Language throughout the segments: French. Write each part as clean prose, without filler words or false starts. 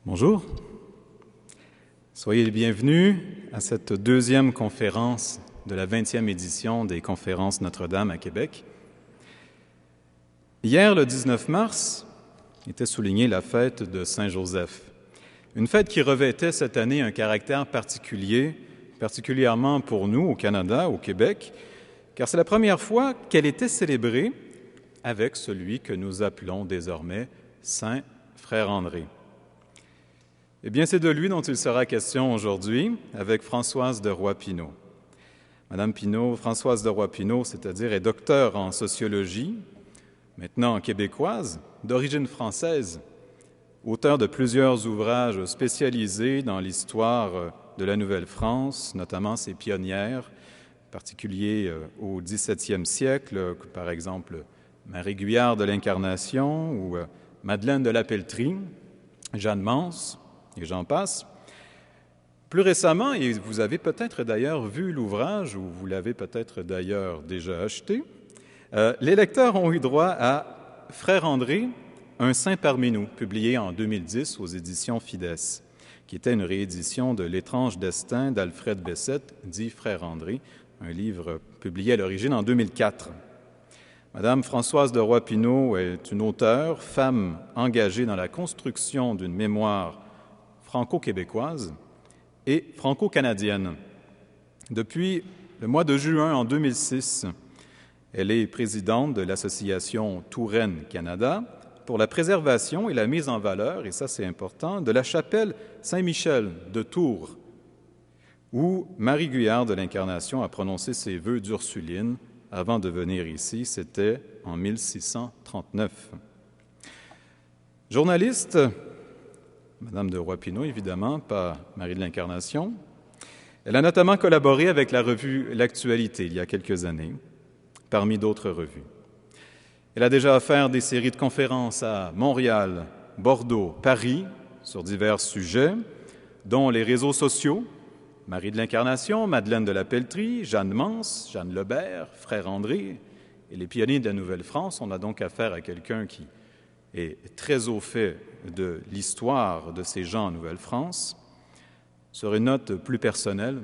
Bonjour, soyez les bienvenus à cette deuxième conférence de la 20e édition des conférences Notre-Dame à Québec. Hier, le 19 mars, était soulignée la fête de Saint-Joseph, une fête qui revêtait cette année un caractère particulier, particulièrement pour nous au Canada, au Québec, car c'est la première fois qu'elle était célébrée avec celui que nous appelons désormais Saint Frère André. Eh bien, c'est de lui dont il sera question aujourd'hui avec Françoise de Roy-Pinault. Madame Pinault, Françoise de Roy-Pinault, c'est-à-dire est docteure en sociologie, maintenant québécoise, d'origine française, auteure de plusieurs ouvrages spécialisés dans l'histoire de la Nouvelle-France, notamment ses pionnières, en particulier au XVIIe siècle, par exemple Marie Guyard de l'Incarnation ou Madeleine de la Pelletrie, Jeanne Mance, et j'en passe. Plus récemment, et vous avez peut-être d'ailleurs vu l'ouvrage, ou vous l'avez peut-être d'ailleurs déjà acheté, les lecteurs ont eu droit à Frère André, un saint parmi nous, publié en 2010 aux éditions Fides, qui était une réédition de L'étrange destin d'Alfred Bessette, dit Frère André, un livre publié à l'origine en 2004. Madame Françoise de Roy-Pinault est une auteure, femme engagée dans la construction d'une mémoire franco-québécoise et franco-canadienne. Depuis le mois de juin en 2006, elle est présidente de l'association Touraine Canada pour la préservation et la mise en valeur, et ça c'est important, de la chapelle Saint-Michel de Tours, où Marie Guyard de l'Incarnation a prononcé ses vœux d'Ursuline avant de venir ici, c'était en 1639. Journaliste, Madame de Roy-Pinault, évidemment, pas Marie de l'Incarnation. Elle a notamment collaboré avec la revue L'Actualité il y a quelques années, parmi d'autres revues. Elle a déjà offert des séries de conférences à Montréal, Bordeaux, Paris, sur divers sujets, dont les réseaux sociaux, Marie de l'Incarnation, Madeleine de la Pelletrie, Jeanne Mance, Jeanne Lebert, Frère André et les pionniers de la Nouvelle-France. On a donc affaire à quelqu'un qui est très au fait de l'histoire de ces gens en Nouvelle-France. Sur une note plus personnelle,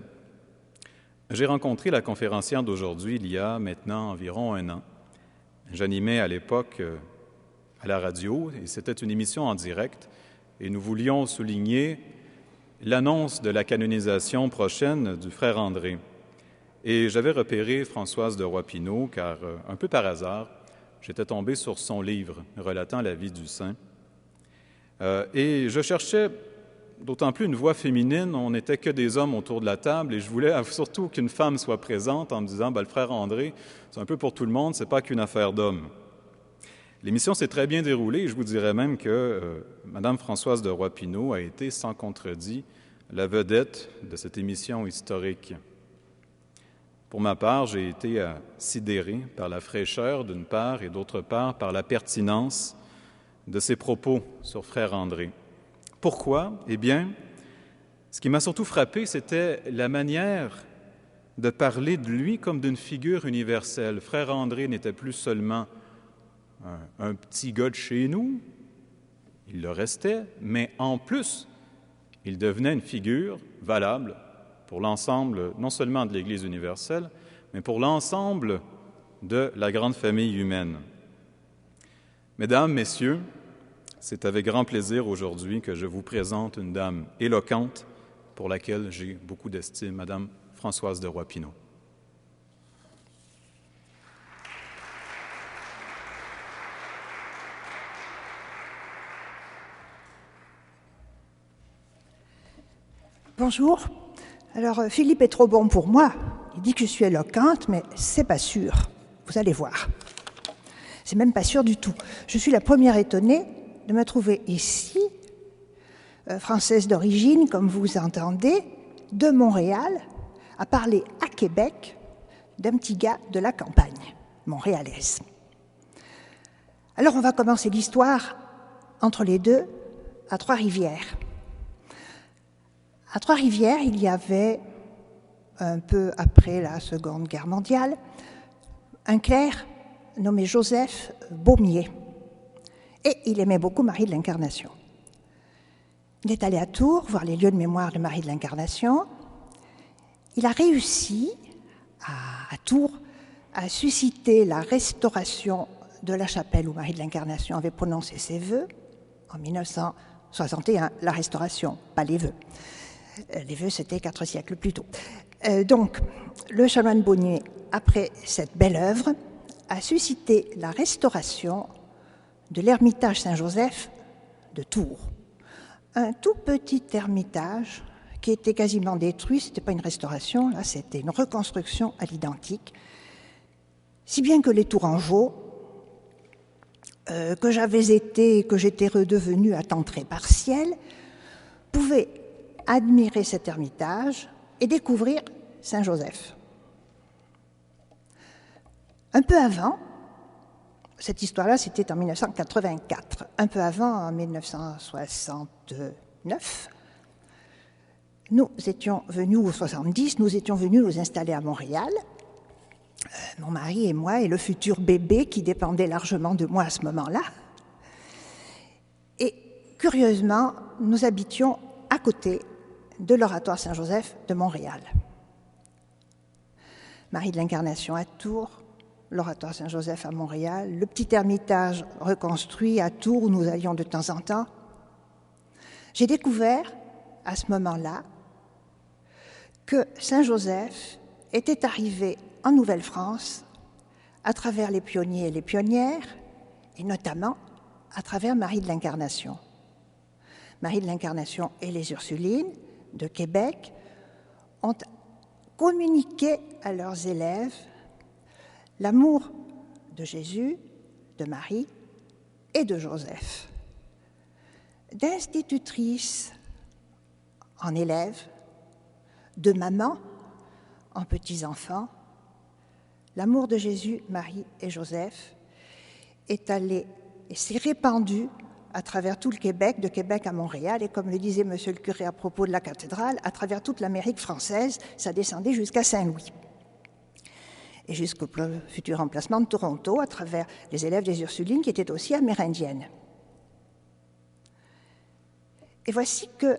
j'ai rencontré la conférencière d'aujourd'hui il y a maintenant environ 1 an. J'animais à l'époque à la radio et c'était une émission en direct et nous voulions souligner l'annonce de la canonisation prochaine du Frère André. Et j'avais repéré Françoise de Roy-Pinault car, un peu par hasard, j'étais tombé sur son livre relatant la vie du saint. Et je cherchais d'autant plus une voix féminine, on n'était que des hommes autour de la table et je voulais surtout qu'une femme soit présente en me disant le Frère André, c'est un peu pour tout le monde, c'est pas qu'une affaire d'hommes. L'émission s'est très bien déroulée et je vous dirais même que Madame Françoise de Roy-Pinault a été sans contredit la vedette de cette émission historique. Pour ma part, j'ai été sidéré par la fraîcheur d'une part et d'autre part par la pertinence de ses propos sur Frère André. Pourquoi? Eh bien, ce qui m'a surtout frappé, c'était la manière de parler de lui comme d'une figure universelle. Frère André n'était plus seulement un petit gars de chez nous, il le restait, mais en plus, il devenait une figure valable pour l'ensemble, non seulement de l'Église universelle, mais pour l'ensemble de la grande famille humaine. Mesdames, Messieurs, c'est avec grand plaisir aujourd'hui que je vous présente une dame éloquente pour laquelle j'ai beaucoup d'estime, Madame Françoise de Roy-Pinault. Bonjour. Alors, Philippe est trop bon pour moi. Il dit que je suis éloquente, mais c'est pas sûr. Vous allez voir. C'est même pas sûr du tout. Je suis la première étonnée de me trouver ici, française d'origine, comme vous entendez, de Montréal, à parler à Québec d'un petit gars de la campagne, montréalaise. Alors, on va commencer l'histoire entre les deux, à Trois-Rivières. À Trois-Rivières, il y avait, un peu après la Seconde Guerre mondiale, un clerc nommé Joseph Beaumier. Et il aimait beaucoup Marie de l'Incarnation. Il est allé à Tours voir les lieux de mémoire de Marie de l'Incarnation. Il a réussi à Tours à susciter la restauration de la chapelle où Marie de l'Incarnation avait prononcé ses vœux en 1961. La restauration, pas les vœux. Les vœux, c'était 4 siècles plus tôt. Donc, le chanoine Bonnier, après cette belle œuvre, a suscité la restauration de l'ermitage Saint-Joseph de Tours. Un tout petit ermitage qui était quasiment détruit, ce n'était pas une restauration, là c'était une reconstruction à l'identique, si bien que les Tourangeaux, que j'avais été et que j'étais redevenue à temps très partiel, pouvaient admirer cet ermitage et découvrir Saint-Joseph. Un peu avant, cette histoire-là, c'était en 1984. Un peu avant, en 1969, nous étions venus, ou 70, nous étions venus nous installer à Montréal, mon mari et moi, et le futur bébé qui dépendait largement de moi à ce moment-là. Et curieusement, nous habitions à côté de l'Oratoire Saint-Joseph de Montréal. Marie de l'Incarnation à Tours, l'Oratoire Saint-Joseph à Montréal, le petit ermitage reconstruit à Tours où nous allions de temps en temps. J'ai découvert à ce moment-là que Saint-Joseph était arrivé en Nouvelle-France à travers les pionniers et les pionnières, et notamment à travers Marie de l'Incarnation. Marie de l'Incarnation et les Ursulines de Québec ont communiqué à leurs élèves l'amour de Jésus, de Marie et de Joseph. D'institutrice en élèves, de maman en petits-enfants, l'amour de Jésus, Marie et Joseph est allé et s'est répandu à travers tout le Québec, de Québec à Montréal, et comme le disait monsieur le curé à propos de la cathédrale, à travers toute l'Amérique française, ça descendait jusqu'à Saint-Louis. Et jusqu'au futur emplacement de Toronto, à travers les élèves des Ursulines, qui étaient aussi amérindiennes. Et voici que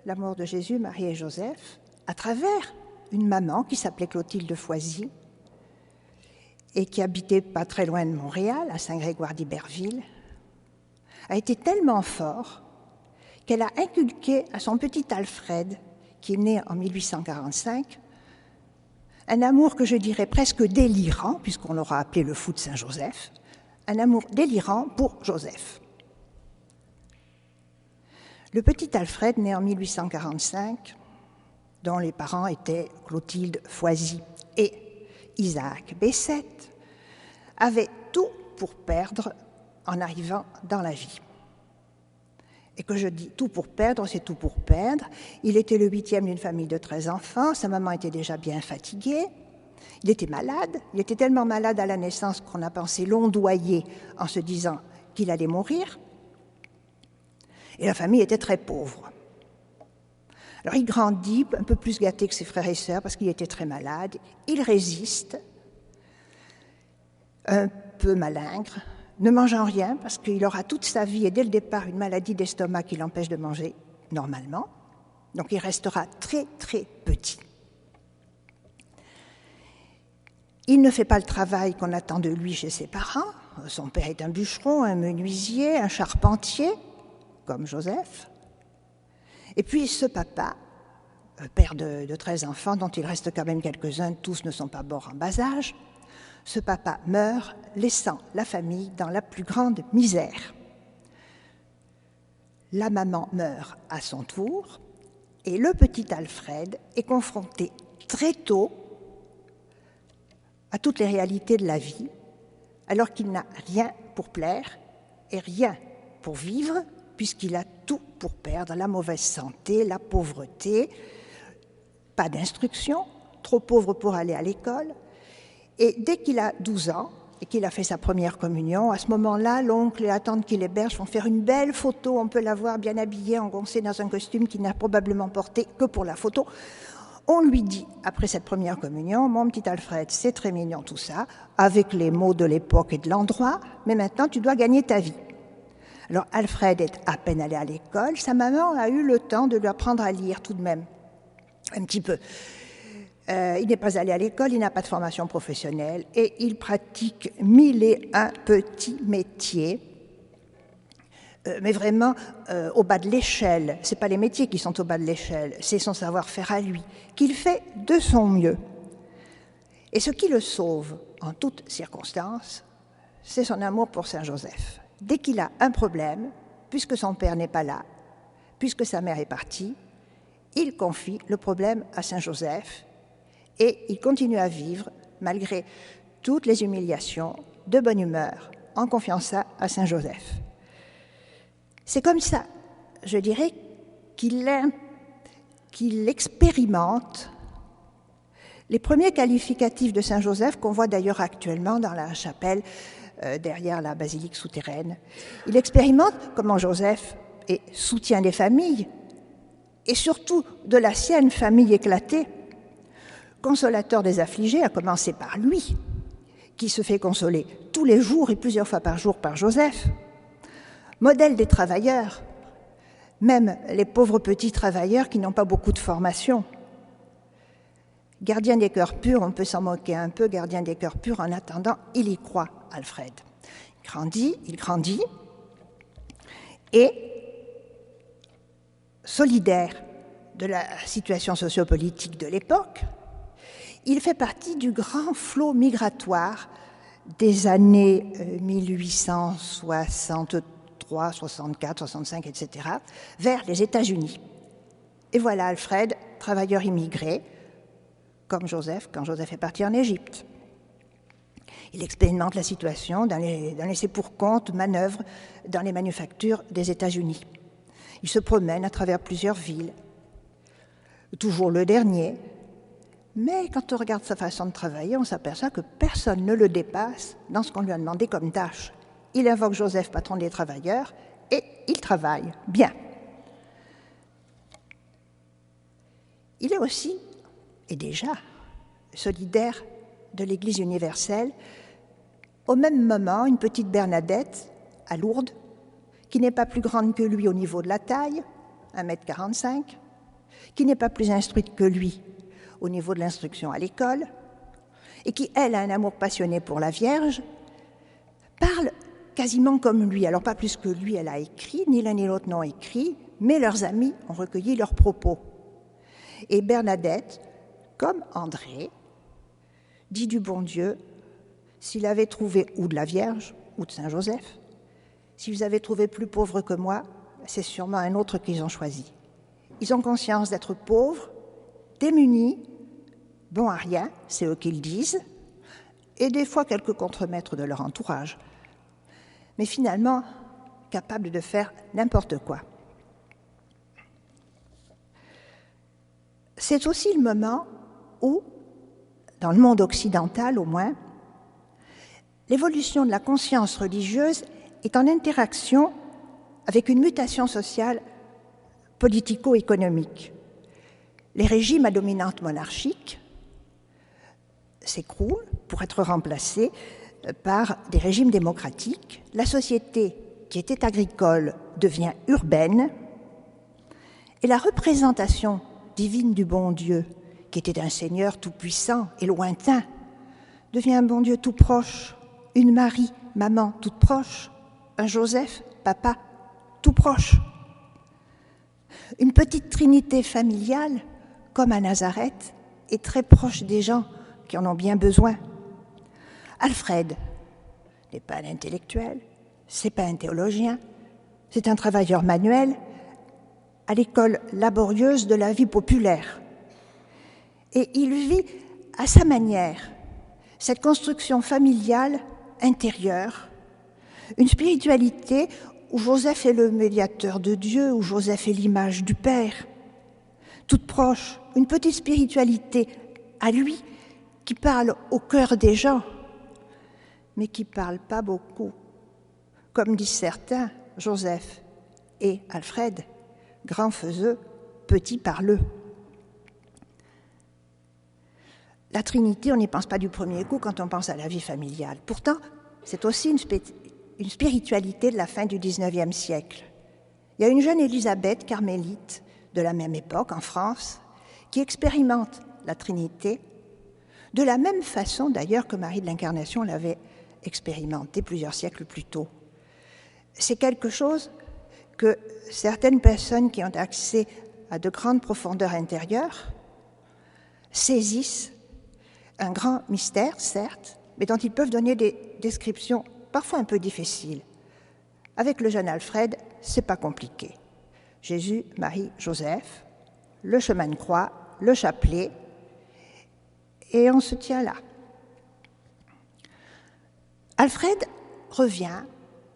l'amour de Jésus, Marie et Joseph, à travers une maman qui s'appelait Clotilde Foisy, et qui habitait pas très loin de Montréal, à Saint-Grégoire-d'Iberville, a été tellement fort qu'elle a inculqué à son petit Alfred, qui est né en 1845, un amour que je dirais presque délirant, puisqu'on l'aura appelé le fou de Saint-Joseph, un amour délirant pour Joseph. Le petit Alfred, né en 1845, dont les parents étaient Clotilde Foisy et Isaac Bessette, avait tout pour perdre en arrivant dans la vie. Et que je dis tout pour perdre, c'est tout pour perdre. Il était le 8e d'une famille de 13 enfants, sa maman était déjà bien fatiguée, il était malade, il était tellement malade à la naissance qu'on a pensé l'ondoyer en se disant qu'il allait mourir, et la famille était très pauvre. Alors il grandit, un peu plus gâté que ses frères et sœurs parce qu'il était très malade, il résiste, un peu malingre, ne mangeant rien parce qu'il aura toute sa vie et dès le départ une maladie d'estomac qui l'empêche de manger normalement. Donc il restera très très petit. Il ne fait pas le travail qu'on attend de lui chez ses parents. Son père est un bûcheron, un menuisier, un charpentier, comme Joseph. Et puis ce papa, père de 13 enfants dont il reste quand même quelques-uns, tous ne sont pas morts en bas âge, ce papa meurt, laissant la famille dans la plus grande misère. La maman meurt à son tour et le petit Alfred est confronté très tôt à toutes les réalités de la vie, alors qu'il n'a rien pour plaire et rien pour vivre, puisqu'il a tout pour perdre, la mauvaise santé, la pauvreté, pas d'instruction, trop pauvre pour aller à l'école. Et dès qu'il a 12 ans et qu'il a fait sa première communion, à ce moment-là, l'oncle et la tante qui l'hébergent font faire une belle photo. On peut la voir bien habillée, engoncée dans un costume qu'il n'a probablement porté que pour la photo. On lui dit, après cette première communion, « Mon petit Alfred, c'est très mignon tout ça, avec les mots de l'époque et de l'endroit, mais maintenant tu dois gagner ta vie. » Alors Alfred est à peine allé à l'école, sa maman a eu le temps de lui apprendre à lire tout de même, un petit peu. Il n'est pas allé à l'école, il n'a pas de formation professionnelle et il pratique 1001 petits métiers, mais vraiment au bas de l'échelle. Ce n'est pas les métiers qui sont au bas de l'échelle, c'est son savoir-faire à lui, qu'il fait de son mieux. Et ce qui le sauve en toutes circonstances, c'est son amour pour Saint Joseph. Dès qu'il a un problème, puisque son père n'est pas là, puisque sa mère est partie, il confie le problème à Saint Joseph et il continue à vivre, malgré toutes les humiliations, de bonne humeur, en confiant ça à Saint Joseph. C'est comme ça, je dirais, qu'il expérimente les premiers qualificatifs de Saint Joseph qu'on voit d'ailleurs actuellement dans la chapelle derrière la basilique souterraine. Il expérimente comment Joseph soutient les familles, et surtout de la sienne, famille éclatée, consolateur des affligés, à commencer par lui, qui se fait consoler tous les jours et plusieurs fois par jour par Joseph, modèle des travailleurs, même les pauvres petits travailleurs qui n'ont pas beaucoup de formation. Gardien des cœurs purs, on peut s'en moquer un peu, gardien des cœurs purs, en attendant, il y croit, Alfred. Il grandit, et solidaire de la situation sociopolitique de l'époque, il fait partie du grand flot migratoire des années 1863, 64, 65, etc., vers les États-Unis. Et voilà Alfred, travailleur immigré, comme Joseph, quand Joseph est parti en Égypte. Il expérimente la situation dans les laissés-pour-compte, manœuvres dans les manufactures des États-Unis. Il se promène à travers plusieurs villes, toujours le dernier, mais quand on regarde sa façon de travailler, on s'aperçoit que personne ne le dépasse dans ce qu'on lui a demandé comme tâche. Il invoque Joseph, patron des travailleurs, et il travaille bien. Il est aussi, et déjà, solidaire de l'Église universelle. Au même moment, une petite Bernadette, à Lourdes, qui n'est pas plus grande que lui au niveau de la taille, 1,45 m, qui n'est pas plus instruite que lui au niveau de l'instruction à l'école, et qui, elle, a un amour passionné pour la Vierge, parle quasiment comme lui. Alors pas plus que lui, elle a écrit, ni l'un ni l'autre n'ont écrit, mais leurs amis ont recueilli leurs propos. Et Bernadette, comme André, dit du bon Dieu, s'il avait trouvé ou de la Vierge ou de Saint Joseph, s'ils avaient trouvé plus pauvre que moi, c'est sûrement un autre qu'ils ont choisi. Ils ont conscience d'être pauvres, démunis, bons à rien, c'est eux qui le disent, et des fois quelques contremaîtres de leur entourage, mais finalement capables de faire n'importe quoi. C'est aussi le moment où, dans le monde occidental au moins, l'évolution de la conscience religieuse est en interaction avec une mutation sociale politico-économique. Les régimes à dominante monarchique s'écroulent pour être remplacés par des régimes démocratiques. La société, qui était agricole, devient urbaine, et la représentation divine du bon Dieu, qui était un Seigneur tout-puissant et lointain, devient un bon Dieu tout proche, une Marie, maman, toute proche, un Joseph, papa, tout proche. Une petite trinité familiale, comme à Nazareth, est très proche des gens qui en ont bien besoin. Alfred n'est pas un intellectuel, c'est pas un théologien, c'est un travailleur manuel à l'école laborieuse de la vie populaire. Et il vit à sa manière cette construction familiale intérieure, une spiritualité où Joseph est le médiateur de Dieu, où Joseph est l'image du Père, toute proche, une petite spiritualité à lui qui parle au cœur des gens, mais qui ne parle pas beaucoup. Comme disent certains, Joseph et Alfred, grand faiseux, petit parleux. La Trinité, on n'y pense pas du premier coup quand on pense à la vie familiale. Pourtant, c'est aussi une spiritualité de la fin du XIXe siècle. Il y a une jeune Élisabeth carmélite de la même époque en France qui expérimente la Trinité de la même façon d'ailleurs que Marie de l'Incarnation l'avait expérimenté plusieurs siècles plus tôt. C'est quelque chose que certaines personnes qui ont accès à de grandes profondeurs intérieures saisissent un grand mystère, certes, mais dont ils peuvent donner des descriptions parfois un peu difficiles. Avec le jeune Alfred, c'est pas compliqué. Jésus, Marie, Joseph, le chemin de croix, le chapelet, et on se tient là. Alfred revient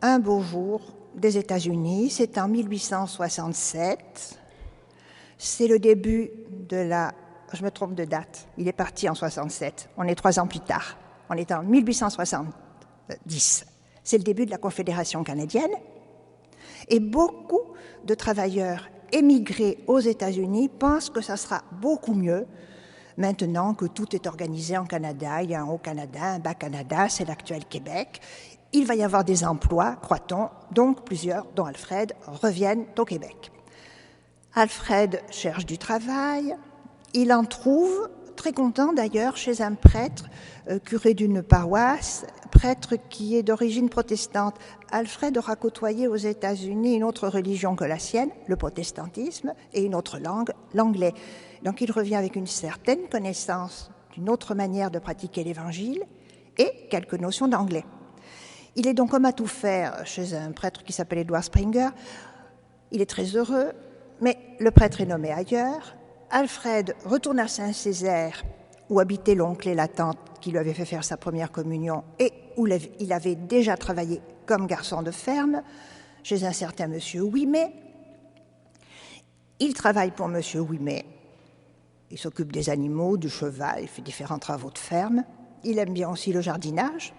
un beau jour des États-Unis, c'est en 1867, c'est le début de la... Je me trompe de date, il est parti en 67, on est 3 ans plus tard, on est en 1870. C'est le début de la Confédération canadienne, et beaucoup de travailleurs émigrés aux États-Unis pensent que ça sera beaucoup mieux maintenant que tout est organisé en Canada. Il y a un Haut-Canada, un Bas-Canada, c'est l'actuel Québec. Il va y avoir des emplois, croit-on, donc plusieurs, dont Alfred, reviennent au Québec. Alfred cherche du travail, il en trouve, très content d'ailleurs, chez un prêtre, curé d'une paroisse, prêtre qui est d'origine protestante. Alfred aura côtoyé aux États-Unis une autre religion que la sienne, le protestantisme, et une autre langue, l'anglais. Donc il revient avec une certaine connaissance d'une autre manière de pratiquer l'Évangile et quelques notions d'anglais. Il est donc homme à tout faire chez un prêtre qui s'appelle Edward Springer. Il est très heureux, mais le prêtre est nommé ailleurs. Alfred retourne à Saint-Césaire, où habitait l'oncle et la tante qui lui avaient fait faire sa première communion et où il avait déjà travaillé comme garçon de ferme chez un certain monsieur Ouimet. Il travaille pour monsieur Ouimet. Il s'occupe des animaux, du cheval, il fait différents travaux de ferme. Il aime bien aussi le jardinage.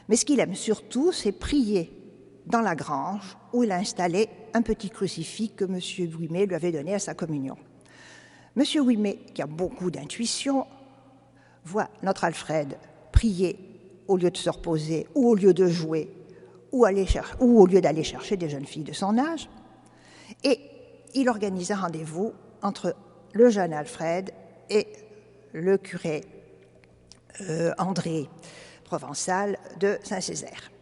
Mais ce qu'il aime surtout, c'est prier dans la grange où il a installé un petit crucifix que monsieur Ouimet lui avait donné à sa communion. Monsieur Ouimet, qui a beaucoup d'intuition, voit notre Alfred prier au lieu de se reposer ou au lieu de jouer ou au lieu d'aller chercher des jeunes filles de son âge. Et il organise un rendez-vous entre le jeune Alfred et le curé André Provençal de Saint-Césaire.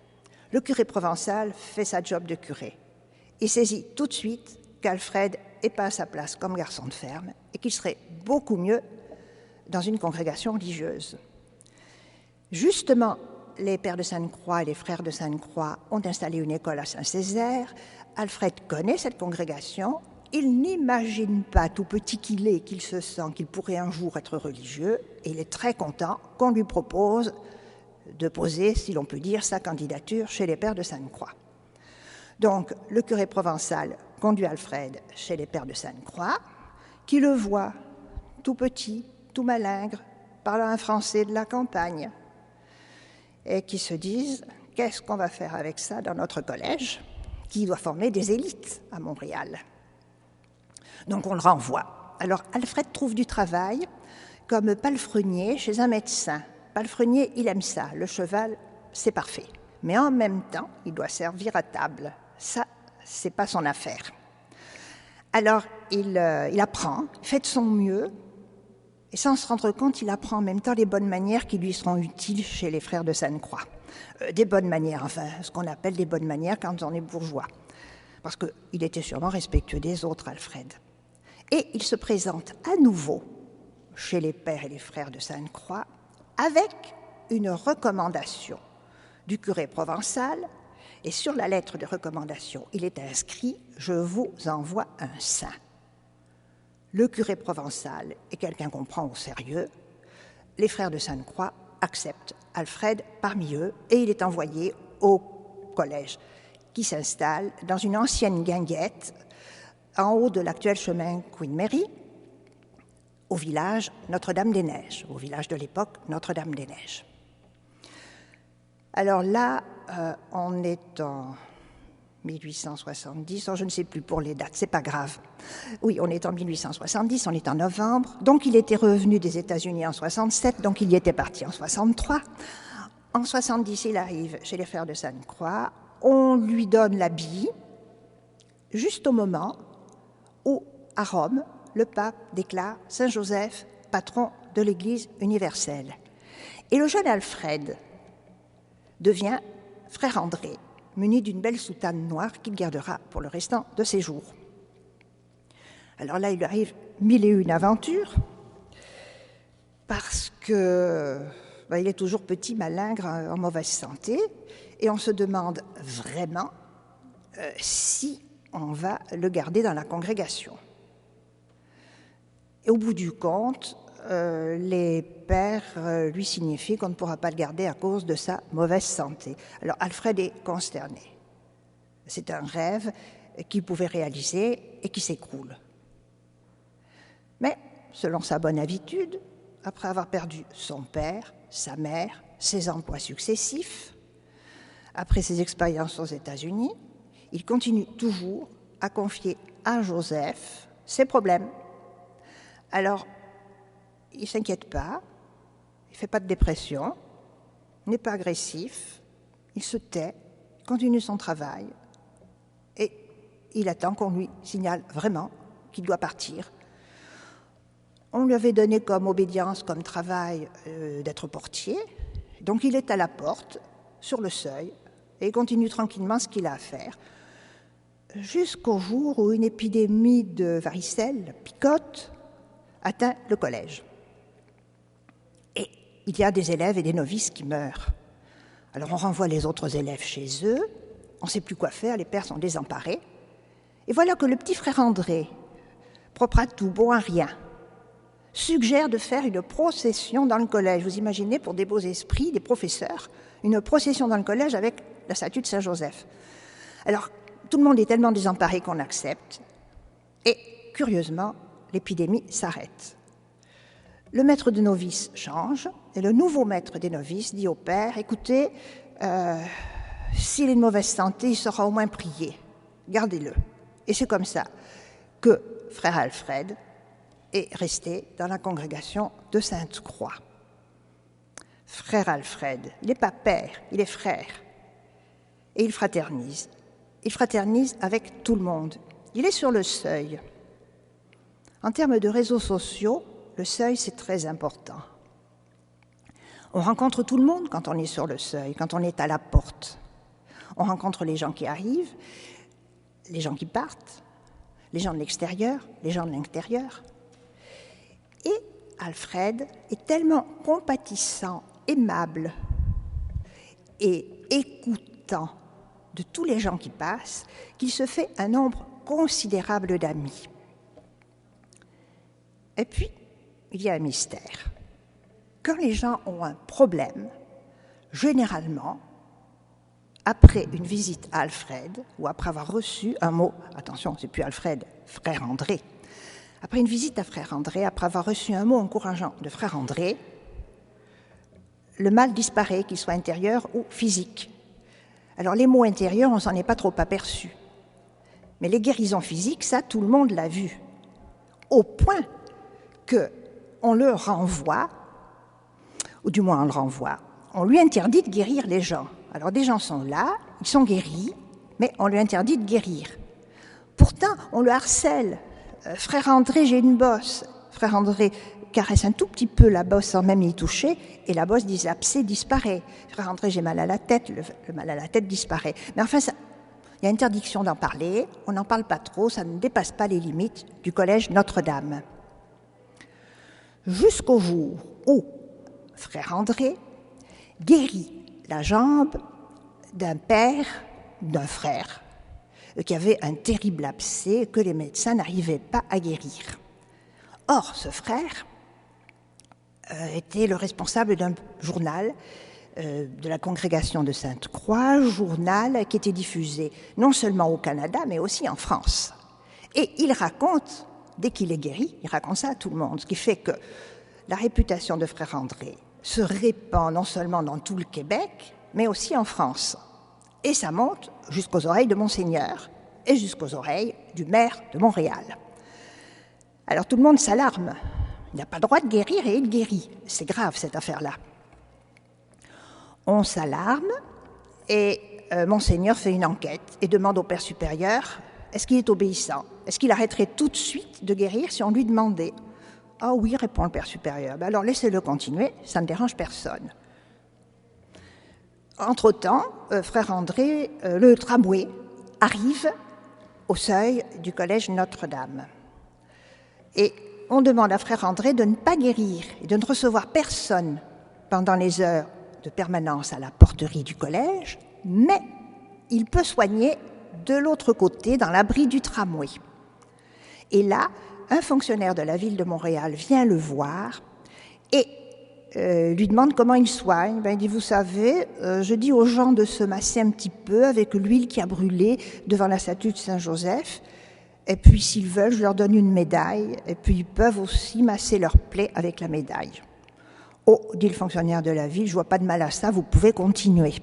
Le curé Provençal fait sa job de curé. Il saisit tout de suite qu'Alfred n'est pas à sa place comme garçon de ferme et qu'il serait beaucoup mieux dans une congrégation religieuse. Justement, les pères de Sainte-Croix et les frères de Sainte-Croix ont installé une école à Saint-Césaire. Alfred connaît cette congrégation. Il n'imagine pas, tout petit qu'il est, qu'il se sent qu'il pourrait un jour être religieux, et il est très content qu'on lui propose de poser, si l'on peut dire, sa candidature chez les pères de Sainte-Croix. Donc, le curé provençal conduit Alfred chez les pères de Sainte-Croix, qui le voient tout petit, tout malingre, parlant un français de la campagne, et qui se disent « Qu'est-ce qu'on va faire avec ça dans notre collège, qui doit former des élites à Montréal ?» Donc on le renvoie. Alors Alfred trouve du travail comme palefrenier chez un médecin. Palefrenier, il aime ça, le cheval, c'est parfait. Mais en même temps, il doit servir à table. Ça, c'est pas son affaire. Alors il apprend, fait de son mieux, et sans se rendre compte, il apprend en même temps les bonnes manières qui lui seront utiles chez les frères de Sainte-Croix. Des bonnes manières, enfin, ce qu'on appelle des bonnes manières quand on est bourgeois. Parce qu'il était sûrement respectueux des autres, Alfred. Et il se présente à nouveau chez les pères et les frères de Sainte-Croix avec une recommandation du curé provençal. Et sur la lettre de recommandation, il est inscrit « Je vous envoie un saint ». Le curé provençal est quelqu'un qu'on prend au sérieux. Les frères de Sainte-Croix acceptent Alfred parmi eux et il est envoyé au collège qui s'installe dans une ancienne guinguette en haut de l'actuel chemin Queen Mary, au village Notre-Dame-des-Neiges, au village de l'époque Notre-Dame-des-Neiges. Alors là, on est en 1870, je ne sais plus pour les dates, c'est pas grave. Oui, on est en 1870, on est en novembre, donc il était revenu des États-Unis en 67, donc il y était parti en 63. En 70, il arrive chez les frères de Sainte-Croix. On lui donne l'habit, juste au moment où, à Rome, le pape déclare Saint Joseph, patron de l'Église universelle. Et le jeune Alfred devient frère André, muni d'une belle soutane noire qu'il gardera pour le restant de ses jours. Alors là, il lui arrive 1001 aventures, parce que il est toujours petit, malingre, en mauvaise santé, et on se demande vraiment si on va le garder dans la congrégation. Et au bout du compte, les pères lui signifient qu'on ne pourra pas le garder à cause de sa mauvaise santé. Alors Alfred est consterné. C'est un rêve qu'il pouvait réaliser et qui s'écroule. Mais, selon sa bonne habitude, après avoir perdu son père, sa mère, ses emplois successifs, après ses expériences aux États-Unis, il continue toujours à confier à Joseph ses problèmes. Alors, il ne s'inquiète pas, il ne fait pas de dépression, il n'est pas agressif, il se tait, continue son travail et il attend qu'on lui signale vraiment qu'il doit partir. On lui avait donné comme obédience, comme travail, d'être portier. Donc il est à la porte, sur le seuil, et il continue tranquillement ce qu'il a à faire, jusqu'au jour où une épidémie de varicelle, picote, atteint le collège. Et il y a des élèves et des novices qui meurent. Alors on renvoie les autres élèves chez eux, on ne sait plus quoi faire, les pères sont désemparés. Et voilà que le petit frère André, propre à tout, bon à rien, suggère de faire une procession dans le collège. Vous imaginez, pour des beaux esprits, des professeurs, une procession dans le collège avec la statue de Saint-Joseph. Alors, tout le monde est tellement désemparé qu'on accepte. Et, curieusement, l'épidémie s'arrête. Le maître de novices change, et le nouveau maître des novices dit au père, écoutez, s'il est de mauvaise santé, il sera au moins prié. Gardez-le. Et c'est comme ça que frère Alfred est resté dans la congrégation de Sainte-Croix. Frère Alfred, il n'est pas père, il est frère. Et il fraternise. Il fraternise avec tout le monde. Il est sur le seuil. En termes de réseaux sociaux, le seuil, c'est très important. On rencontre tout le monde quand on est sur le seuil, quand on est à la porte. On rencontre les gens qui arrivent, les gens qui partent, les gens de l'extérieur, les gens de l'intérieur. Et Alfred est tellement compatissant, aimable et écoutant de tous les gens qui passent qu'il se fait un nombre considérable d'amis. Et puis, il y a un mystère. Quand les gens ont un problème, généralement, après une visite à Alfred, ou après avoir reçu un mot, attention, c'est plus Alfred, frère André, après une visite à frère André, après avoir reçu un mot encourageant de frère André, le mal disparaît, qu'il soit intérieur ou physique. Alors les mots intérieurs, on ne s'en est pas trop aperçu. Mais les guérisons physiques, ça, tout le monde l'a vu. Au point qu'on le renvoie, ou du moins on le renvoie, on lui interdit de guérir les gens. Alors des gens sont là, ils sont guéris, mais on lui interdit de guérir. Pourtant, on le harcèle. Frère André, j'ai une bosse. Frère André caresse un tout petit peu la bosse sans même y toucher, et la bosse l'abcès disparaît. Frère André, j'ai mal à la tête, le mal à la tête disparaît. Mais enfin, il y a interdiction d'en parler, on n'en parle pas trop, ça ne dépasse pas les limites du collège Notre-Dame. Jusqu'au jour où frère André guérit la jambe d'un père, d'un frère, qui avait un terrible abcès que les médecins n'arrivaient pas à guérir. Or, ce frère était le responsable d'un journal de la congrégation de Sainte-Croix, journal qui était diffusé non seulement au Canada, mais aussi en France. Et il raconte, dès qu'il est guéri, il raconte ça à tout le monde, ce qui fait que la réputation de frère André se répand non seulement dans tout le Québec, mais aussi en France. Et ça monte jusqu'aux oreilles de Monseigneur et jusqu'aux oreilles du maire de Montréal. Alors tout le monde s'alarme. Il n'a pas le droit de guérir et il guérit. C'est grave cette affaire-là. On s'alarme et Monseigneur fait une enquête et demande au Père supérieur, est-ce qu'il est obéissant? Est-ce qu'il arrêterait tout de suite de guérir si on lui demandait? Ah oui, répond le Père supérieur. Alors laissez-le continuer, ça ne dérange personne. Entre-temps, frère André, le tramway arrive au seuil du collège Notre-Dame. Et on demande à frère André de ne pas guérir et de ne recevoir personne pendant les heures de permanence à la porterie du collège, mais il peut soigner de l'autre côté, dans l'abri du tramway. Et là, un fonctionnaire de la ville de Montréal vient le voir et lui demande comment il soigne. Il dit, vous savez, je dis aux gens de se masser un petit peu avec l'huile qui a brûlé devant la statue de Saint-Joseph, et puis s'ils veulent, je leur donne une médaille, et puis ils peuvent aussi masser leurs plaies avec la médaille. Oh, dit le fonctionnaire de la ville, je ne vois pas de mal à ça, vous pouvez continuer.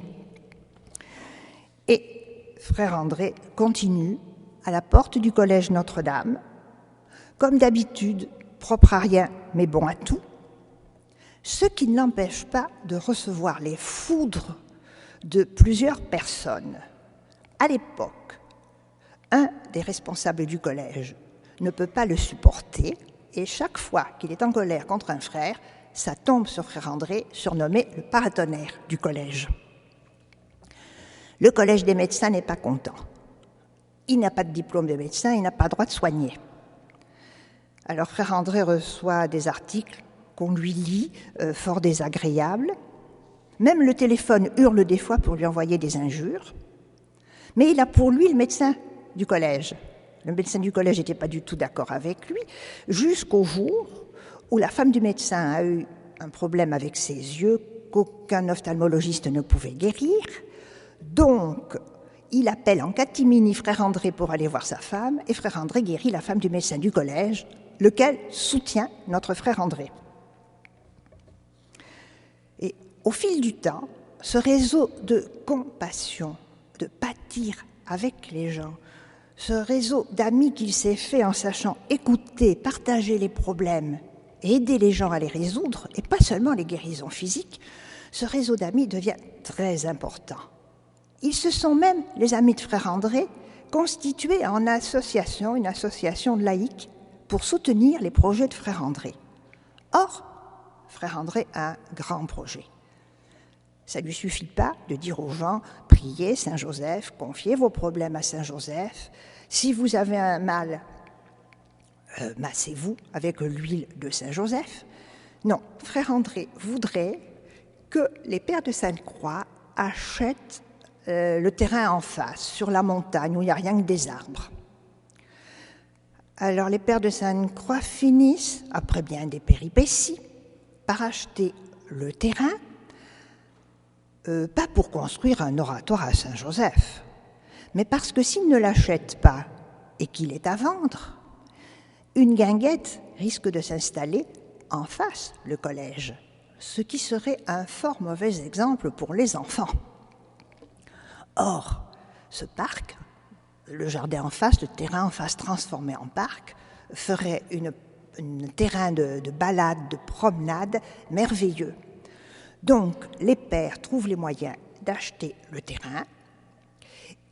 Et frère André continue à la porte du collège Notre-Dame, comme d'habitude, propre à rien, mais bon à tout, ce qui ne l'empêche pas de recevoir les foudres de plusieurs personnes. À l'époque, un des responsables du collège ne peut pas le supporter, et chaque fois qu'il est en colère contre un frère, ça tombe sur frère André, surnommé le paratonnerre du collège. Le collège des médecins n'est pas content. Il n'a pas de diplôme de médecin, il n'a pas le droit de soigner. Alors frère André reçoit des articles qu'on lui lit, fort désagréables. Même le téléphone hurle des fois pour lui envoyer des injures. Mais il a pour lui le médecin du collège. Le médecin du collège n'était pas du tout d'accord avec lui, jusqu'au jour où la femme du médecin a eu un problème avec ses yeux qu'aucun ophtalmologiste ne pouvait guérir. Donc, il appelle en catimini frère André pour aller voir sa femme, et frère André guérit la femme du médecin du collège, lequel soutient notre frère André. Et au fil du temps, ce réseau de compassion, de pâtir avec les gens, ce réseau d'amis qu'il s'est fait en sachant écouter, partager les problèmes et aider les gens à les résoudre, et pas seulement les guérisons physiques, ce réseau d'amis devient très important. Ils se sont même, les amis de frère André, constitués en association, une association de laïcs, pour soutenir les projets de frère André. Or, frère André a un grand projet. Ça ne lui suffit pas de dire aux gens, priez Saint-Joseph, confiez vos problèmes à Saint-Joseph. Si vous avez un mal, massez-vous avec l'huile de Saint-Joseph. Non, frère André voudrait que les pères de Sainte-Croix achètent le terrain en face, sur la montagne, où il n'y a rien que des arbres. Alors les pères de Sainte-Croix finissent, après bien des péripéties, par acheter le terrain, pas pour construire un oratoire à Saint-Joseph, mais parce que s'ils ne l'achètent pas et qu'il est à vendre, une guinguette risque de s'installer en face le collège, ce qui serait un fort mauvais exemple pour les enfants. Or, ce parc, le jardin en face, le terrain en face transformé en parc, ferait un terrain de balade, de promenade merveilleux. Donc, les pères trouvent les moyens d'acheter le terrain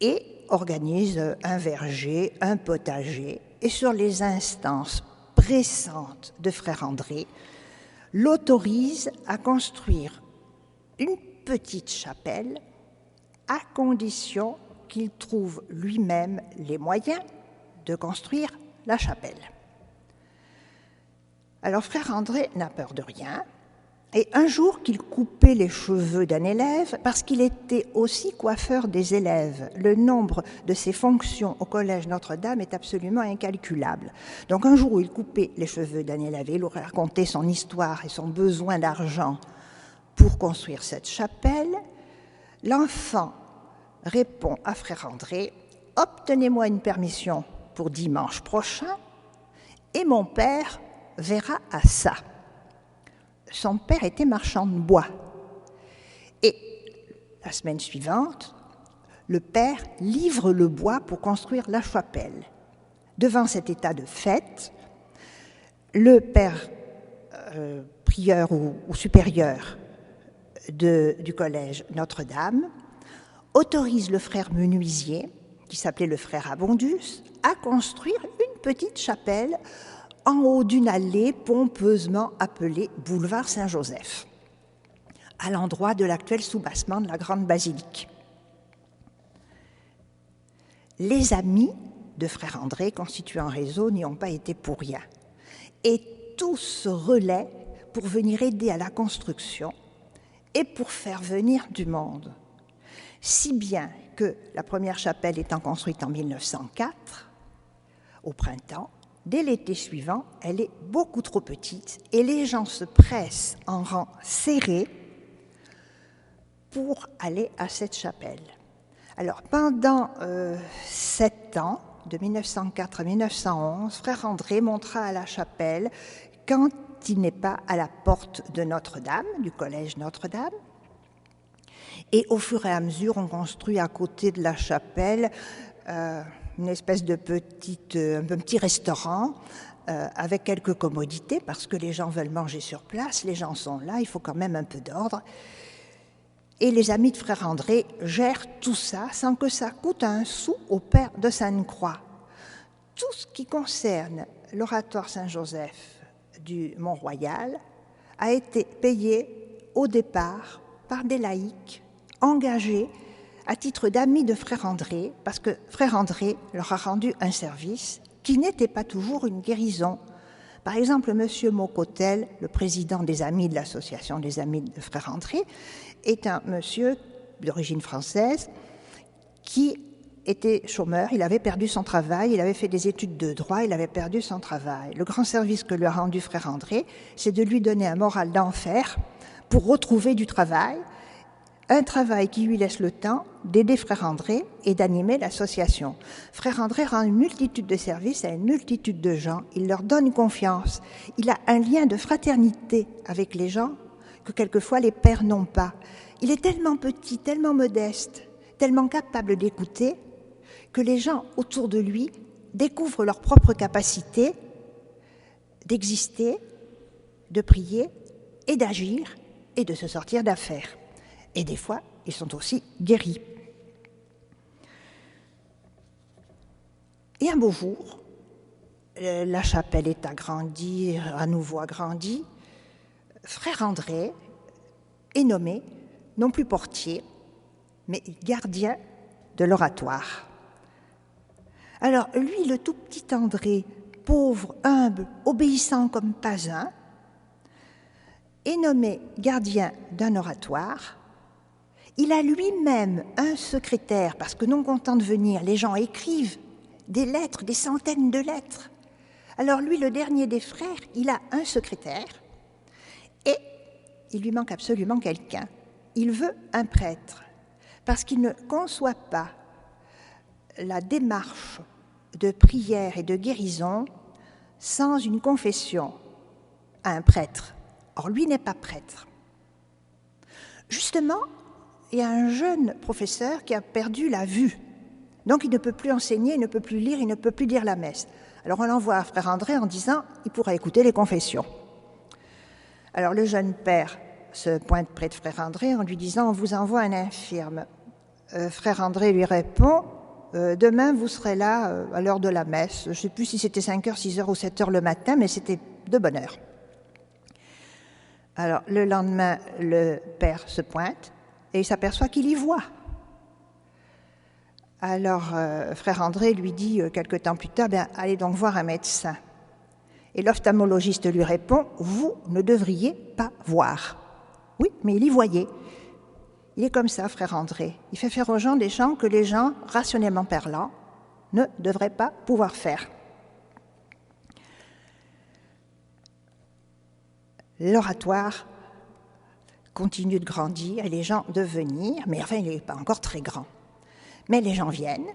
et organisent un verger, un potager, et sur les instances pressantes de frère André, l'autorisent à construire une petite chapelle à condition qu'il trouve lui-même les moyens de construire la chapelle. Alors frère André n'a peur de rien, et un jour qu'il coupait les cheveux d'un élève, parce qu'il était aussi coiffeur des élèves, le nombre de ses fonctions au collège Notre-Dame est absolument incalculable. Donc un jour où il coupait les cheveux d'un élève, il aurait raconté son histoire et son besoin d'argent pour construire cette chapelle, l'enfant répond à frère André, « Obtenez-moi une permission pour dimanche prochain et mon père verra à ça. » Son père était marchand de bois. Et la semaine suivante, le père livre le bois pour construire la chapelle. Devant cet état de fête, le père prieur ou supérieur du collège Notre-Dame autorise le frère menuisier, qui s'appelait le frère Abondus, à construire une petite chapelle en haut d'une allée pompeusement appelée boulevard Saint-Joseph, à l'endroit de l'actuel soubassement de la grande basilique. Les amis de frère André, constitués en réseau, n'y ont pas été pour rien. Et tous se relaient pour venir aider à la construction et pour faire venir du monde. Si bien que la première chapelle étant construite en 1904, au printemps, dès l'été suivant, elle est beaucoup trop petite et les gens se pressent en rang serré pour aller à cette chapelle. Alors, pendant 7 ans, de 1904 à 1911, frère André montera à la chapelle quand il n'est pas à la porte de Notre-Dame, du collège Notre-Dame. Et au fur et à mesure, on construit à côté de la chapelle une espèce de petit restaurant avec quelques commodités, parce que les gens veulent manger sur place, les gens sont là, il faut quand même un peu d'ordre. Et les amis de frère André gèrent tout ça sans que ça coûte un sou au père de Sainte-Croix. Tout ce qui concerne l'oratoire Saint-Joseph du Mont-Royal a été payé au départ par des laïcs engagés à titre d'amis de frère André, parce que frère André leur a rendu un service qui n'était pas toujours une guérison. Par exemple, M. Mocotel, le président des Amis de l'Association des Amis de frère André, est un monsieur d'origine française qui était chômeur, il avait perdu son travail, il avait fait des études de droit, il avait perdu son travail. Le grand service que lui a rendu frère André, c'est de lui donner un moral d'enfer pour retrouver du travail, un travail qui lui laisse le temps d'aider frère André et d'animer l'association. Frère André rend une multitude de services à une multitude de gens, il leur donne confiance, il a un lien de fraternité avec les gens que quelquefois les pères n'ont pas. Il est tellement petit, tellement modeste, tellement capable d'écouter, que les gens autour de lui découvrent leur propre capacité d'exister, de prier et d'agir et de se sortir d'affaires. Et des fois, ils sont aussi guéris. Et un beau jour, la chapelle est agrandie, à nouveau agrandie. Frère André est nommé, non plus portier, mais gardien de l'oratoire. Alors lui, le tout petit André, pauvre, humble, obéissant comme pas un, est nommé gardien d'un oratoire. Il a lui-même un secrétaire, parce que non content de venir, les gens écrivent des lettres, des centaines de lettres. Alors lui, le dernier des frères, il a un secrétaire et il lui manque absolument quelqu'un. Il veut un prêtre, parce qu'il ne conçoit pas la démarche de prière et de guérison sans une confession à un prêtre. Or, lui n'est pas prêtre. Justement, il y a un jeune professeur qui a perdu la vue. Donc, il ne peut plus enseigner, il ne peut plus lire, il ne peut plus dire la messe. Alors, on l'envoie à frère André en disant il pourra écouter les confessions. Alors, le jeune père se pointe près de frère André en lui disant on vous envoie un infirme. Frère André lui répond demain, vous serez là à l'heure de la messe. Je ne sais plus si c'était 5h, 6h ou 7h le matin, mais c'était de bonne heure. Alors, le lendemain, le père se pointe et il s'aperçoit qu'il y voit. Alors, frère André lui dit quelque temps plus tard, allez donc voir un médecin. Et l'ophtalmologiste lui répond, vous ne devriez pas voir. Oui, mais il y voyait. Il est comme ça, frère André. Il fait faire aux gens des chants que les gens, rationnellement parlant, ne devraient pas pouvoir faire. L'oratoire continue de grandir et les gens de venir, mais enfin, il n'est pas encore très grand. Mais les gens viennent,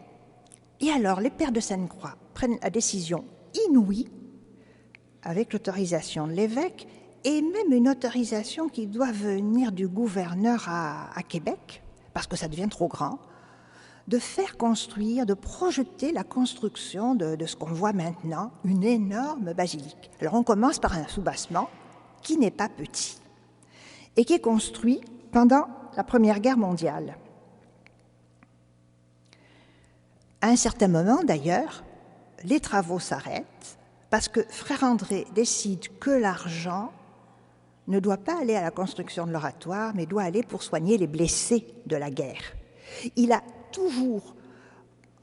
et alors les pères de Sainte-Croix prennent la décision inouïe, avec l'autorisation de l'évêque, et même une autorisation qui doit venir du gouverneur à Québec, parce que ça devient trop grand, de faire construire, de projeter la construction de ce qu'on voit maintenant, une énorme basilique. Alors on commence par un soubassement qui n'est pas petit, et qui est construit pendant la Première Guerre mondiale. À un certain moment, d'ailleurs, les travaux s'arrêtent parce que Frère André décide que l'argent ne doit pas aller à la construction de l'oratoire, mais doit aller pour soigner les blessés de la guerre. Il a toujours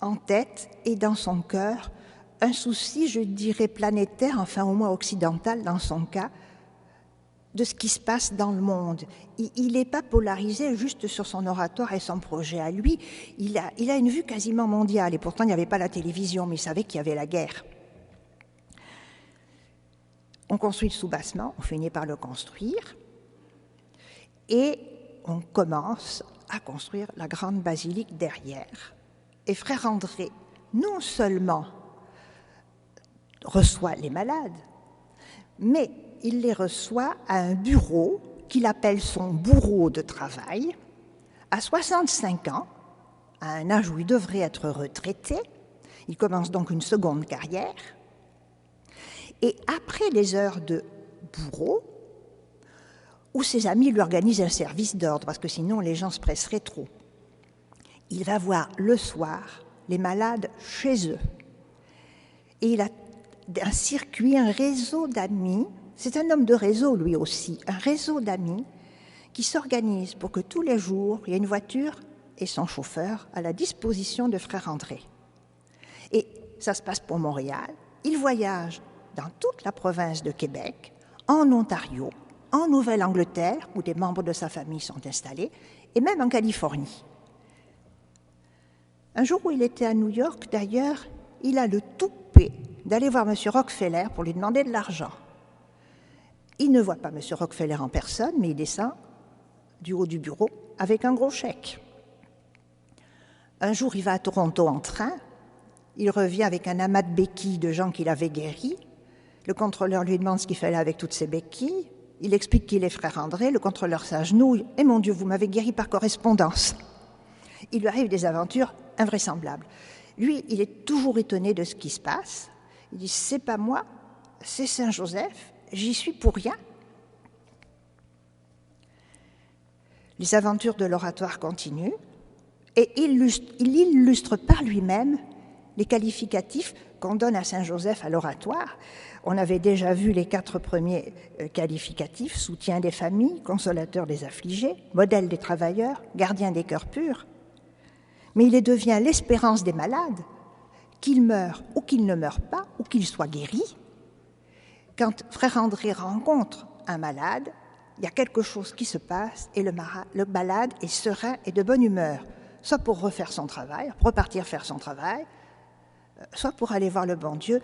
en tête et dans son cœur un souci, je dirais, planétaire, enfin au moins occidental dans son cas, de ce qui se passe dans le monde. Il n'est pas polarisé juste sur son oratoire et son projet à lui. Il a une vue quasiment mondiale, et pourtant il n'y avait pas la télévision, mais il savait qu'il y avait la guerre. On construit le soubassement, on finit par le construire, et on commence à construire la grande basilique derrière. Et Frère André, non seulement reçoit les malades, mais il les reçoit à un bureau qu'il appelle son bourreau de travail. À 65 ans, à un âge où il devrait être retraité, il commence donc une seconde carrière. Et après les heures de bourreau, où ses amis lui organisent un service d'ordre, parce que sinon les gens se presseraient trop, il va voir le soir les malades chez eux. Et il a un circuit, un réseau d'amis. C'est un homme de réseau, lui aussi, un réseau d'amis qui s'organise pour que tous les jours, il y ait une voiture et son chauffeur à la disposition de Frère André. Et ça se passe pour Montréal. Il voyage dans toute la province de Québec, en Ontario, en Nouvelle-Angleterre, où des membres de sa famille sont installés, et même en Californie. Un jour où il était à New York, d'ailleurs, il a le toupet d'aller voir M. Rockefeller pour lui demander de l'argent. Il ne voit pas M. Rockefeller en personne, mais il descend du haut du bureau avec un gros chèque. Un jour, il va à Toronto en train. Il revient avec un amas de béquilles de gens qu'il avait guéris. Le contrôleur lui demande ce qu'il fallait avec toutes ces béquilles. Il explique qu'il est Frère André. Le contrôleur s'agenouille. « Eh mon Dieu, vous m'avez guéri par correspondance !» Il lui arrive des aventures invraisemblables. Lui, il est toujours étonné de ce qui se passe. Il dit « C'est pas moi, c'est Saint-Joseph, j'y suis pour rien ». Les aventures de l'oratoire continuent et il illustre par lui-même les qualificatifs qu'on donne à Saint-Joseph à l'oratoire. On avait déjà vu les 4 premiers qualificatifs: soutien des familles, consolateur des affligés, modèle des travailleurs, gardien des cœurs purs. Mais il devient l'espérance des malades, qu'il meure ou qu'il ne meure pas, ou qu'il soit guéri. Quand Frère André rencontre un malade, il y a quelque chose qui se passe et le malade est serein et de bonne humeur, soit pour refaire son travail, repartir faire son travail, soit pour aller voir le bon Dieu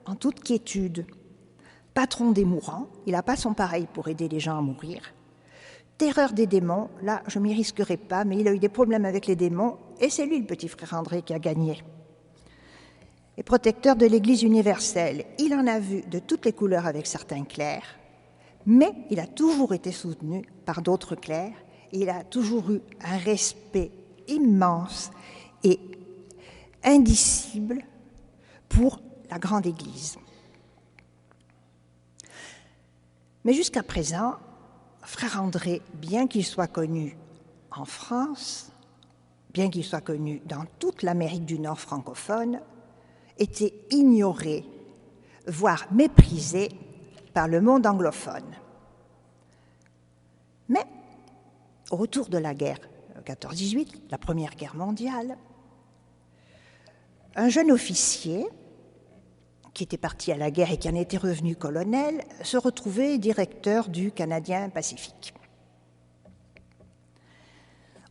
en toute quiétude. Patron des mourants, il n'a pas son pareil pour aider les gens à mourir. Terreur des démons, là je ne m'y risquerai pas, mais il a eu des problèmes avec les démons et c'est lui le petit Frère André qui a gagné. Et protecteur de l'Église universelle, il en a vu de toutes les couleurs avec certains clercs, mais il a toujours été soutenu par d'autres clercs et il a toujours eu un respect immense et indicible pour la grande Église. Mais jusqu'à présent, Frère André, bien qu'il soit connu en France, bien qu'il soit connu dans toute l'Amérique du Nord francophone, était ignoré, voire méprisé par le monde anglophone. Mais, au retour de la guerre 14-18, la Première Guerre mondiale, un jeune officier qui était parti à la guerre et qui en était revenu colonel, se retrouvait directeur du Canadien Pacifique.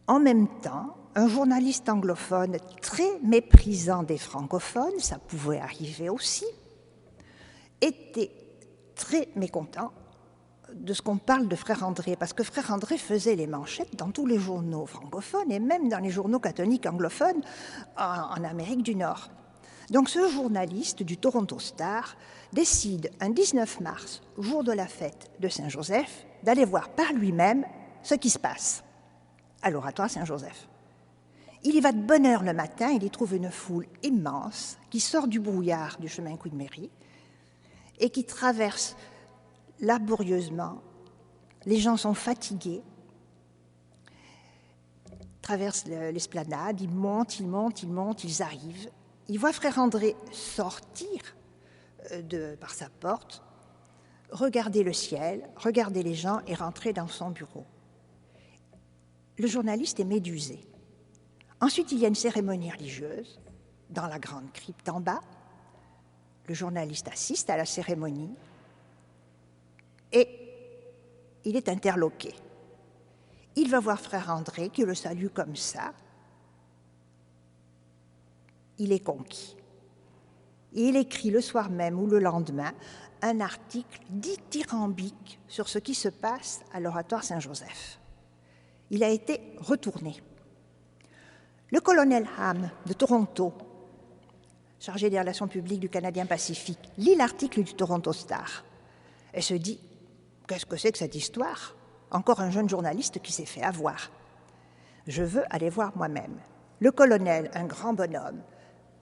En même temps, un journaliste anglophone très méprisant des francophones, ça pouvait arriver aussi, était très mécontent de ce qu'on parle de Frère André, parce que Frère André faisait les manchettes dans tous les journaux francophones et même dans les journaux catholiques anglophones en Amérique du Nord. Donc ce journaliste du Toronto Star décide un 19 mars, jour de la fête de Saint-Joseph, d'aller voir par lui-même ce qui se passe à l'oratoire Saint-Joseph. Il y va de bonne heure le matin, il y trouve une foule immense qui sort du brouillard du chemin Queen Mary et qui traverse laborieusement. Les gens sont fatigués, traversent l'esplanade, ils montent, ils arrivent. Ils voient frère André sortir par sa porte, regarder le ciel, regarder les gens et rentrer dans son bureau. Le journaliste est médusé. Ensuite, il y a une cérémonie religieuse dans la grande crypte en bas. Le journaliste assiste à la cérémonie et il est interloqué. Il va voir frère André qui le salue comme ça. Il est conquis. Et il écrit le soir même ou le lendemain un article dithyrambique sur ce qui se passe à l'Oratoire Saint-Joseph. Il a été retourné. Le colonel Ham de Toronto, chargé des relations publiques du Canadien Pacifique, lit l'article du Toronto Star et se dit « Qu'est-ce que c'est que cette histoire ? Encore un jeune journaliste qui s'est fait avoir. Je veux aller voir moi-même. » Le colonel, un grand bonhomme,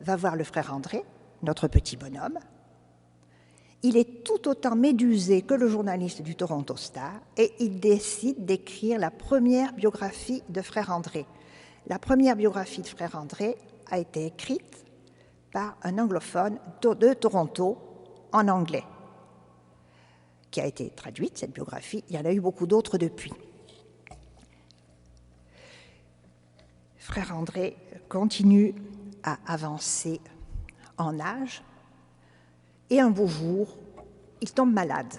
va voir le frère André, notre petit bonhomme. Il est tout autant médusé que le journaliste du Toronto Star et il décide d'écrire la première biographie de frère André. La première biographie de frère André a été écrite par un anglophone de Toronto en anglais, qui a été traduite, cette biographie. Il y en a eu beaucoup d'autres depuis. Frère André continue à avancer en âge et un beau jour, il tombe malade.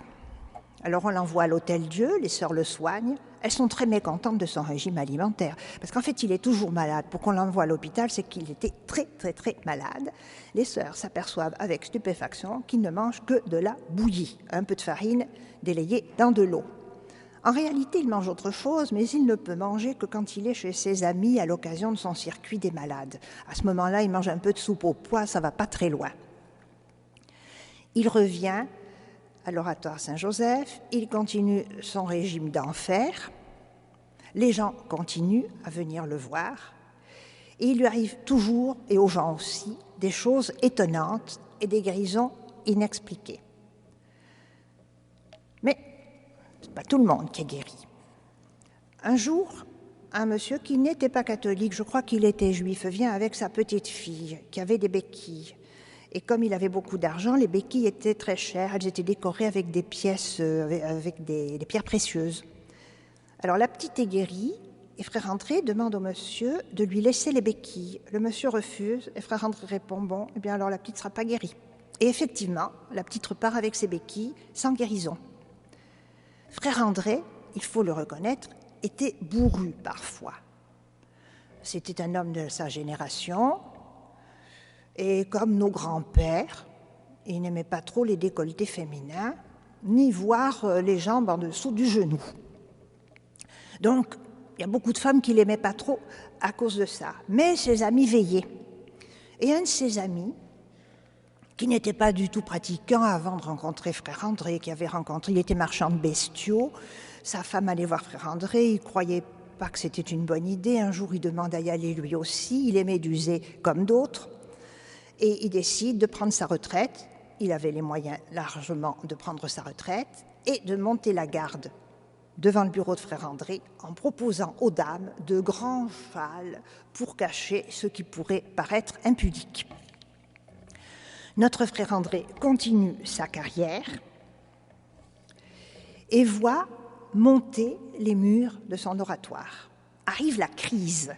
Alors on l'envoie à l'Hôtel Dieu, les sœurs le soignent. Elles sont très mécontentes de son régime alimentaire. Parce qu'en fait, il est toujours malade. Pour qu'on l'envoie à l'hôpital, c'est qu'il était très, très, très malade. Les sœurs s'aperçoivent avec stupéfaction qu'il ne mange que de la bouillie, un peu de farine délayée dans de l'eau. En réalité, il mange autre chose, mais il ne peut manger que quand il est chez ses amis à l'occasion de son circuit des malades. À ce moment-là, il mange un peu de soupe au pois, ça ne va pas très loin. Il revient à l'Oratoire Saint-Joseph, il continue son régime d'enfer, les gens continuent à venir le voir, et il lui arrive toujours, et aux gens aussi, des choses étonnantes et des guérisons inexpliquées. Mais ce n'est pas tout le monde qui est guéri. Un jour, un monsieur qui n'était pas catholique, je crois qu'il était juif, vient avec sa petite fille qui avait des béquilles. Et comme il avait beaucoup d'argent, les béquilles étaient très chères. Elles étaient décorées avec des pièces, avec des pierres précieuses. Alors la petite est guérie, et frère André demande au monsieur de lui laisser les béquilles. Le monsieur refuse, et frère André répond « Bon, eh bien alors la petite ne sera pas guérie ». Et effectivement, la petite repart avec ses béquilles, sans guérison. Frère André, il faut le reconnaître, était bourru parfois. C'était un homme de sa génération, et comme nos grands-pères, il n'aimait pas trop les décolletés féminins, ni voir les jambes en dessous du genou. Donc, il y a beaucoup de femmes qui ne l'aimaient pas trop à cause de ça. Mais ses amis veillaient. Et un de ses amis, qui n'était pas du tout pratiquant avant de rencontrer frère André, il était marchand de bestiaux, sa femme allait voir frère André, il ne croyait pas que c'était une bonne idée. Un jour, il demande à y aller lui aussi, il est médusé comme d'autres. Et il décide de prendre sa retraite. Il avait les moyens largement de prendre sa retraite et de monter la garde devant le bureau de frère André en proposant aux dames de grands châles pour cacher ce qui pourrait paraître impudique. Notre frère André continue sa carrière et voit monter les murs de son oratoire. Arrive la crise.